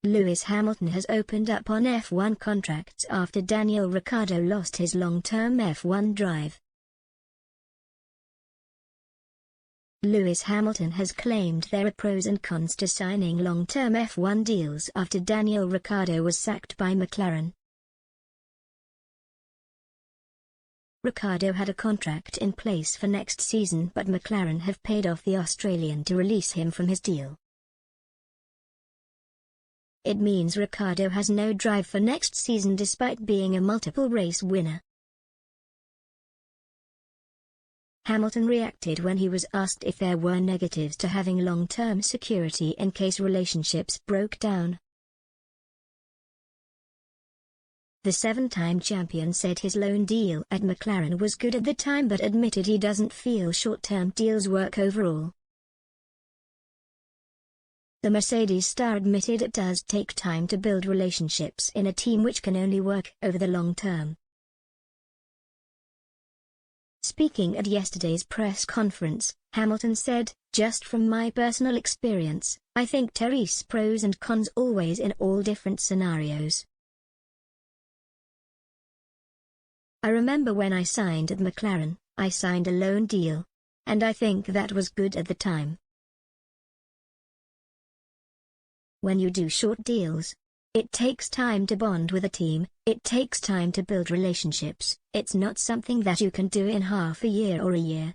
Lewis Hamilton has opened up on F1 contracts after Daniel Ricciardo lost his long-term F1 drive. Lewis Hamilton has claimed there are pros and cons to signing long-term F1 deals after Daniel Ricciardo was sacked by McLaren. Ricciardo had a contract in place for next season, but McLaren have paid off the Australian to release him from his deal. It means Ricciardo has no drive for next season despite being a multiple race winner. Hamilton reacted when he was asked if there were negatives to having long-term security in case relationships broke down. The seven-time champion said his loan deal at McLaren was good at the time but admitted he doesn't feel short-term deals work overall. The Mercedes star admitted it does take time to build relationships in a team which can only work over the long term. Speaking at yesterday's press conference, Hamilton said, "Just from my personal experience, I think there's pros and cons always in all different scenarios. I remember when I signed at McLaren, I signed a loan deal. And I think that was good at the time. When you do short deals, it takes time to bond with a team, it takes time to build relationships, it's not something that you can do in half a year or a year.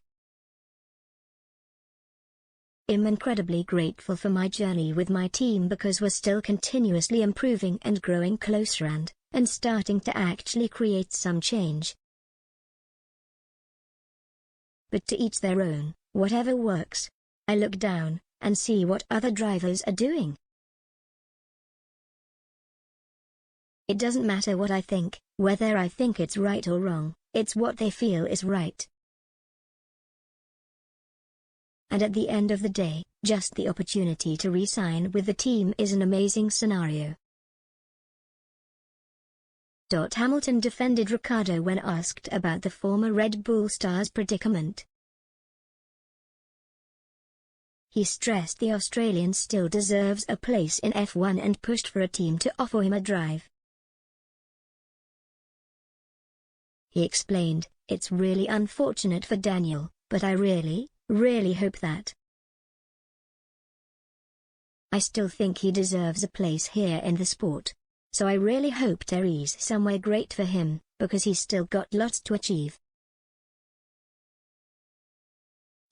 I'm incredibly grateful for my journey with my team because we're still continuously improving and growing closer and starting to actually create some change. But to each their own, whatever works. I look down and see what other drivers are doing. It doesn't matter what I think, whether I think it's right or wrong, it's what they feel is right. And at the end of the day, just the opportunity to re-sign with the team is an amazing scenario." Hamilton defended Ricciardo when asked about the former Red Bull star's predicament. He stressed the Australian still deserves a place in F1 and pushed for a team to offer him a drive. He explained, "It's really unfortunate for Daniel, but I really hope that. I still think he deserves a place here in the sport. So I really hope there's somewhere great for him, because he's still got lots to achieve."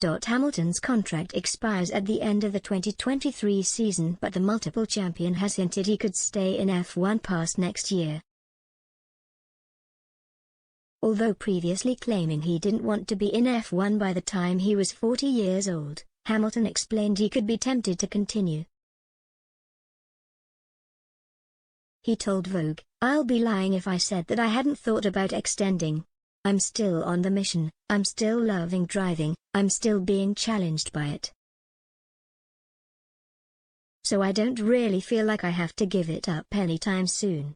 Hamilton's contract expires at the end of the 2023 season, but the multiple champion has hinted he could stay in F1 past next year. Although previously claiming he didn't want to be in F1 by the time he was 40 years old, Hamilton explained he could be tempted to continue. He told Vogue, "I'll be lying if I said that I hadn't thought about extending. I'm still on the mission, I'm still loving driving, I'm still being challenged by it. So I don't really feel like I have to give it up anytime soon."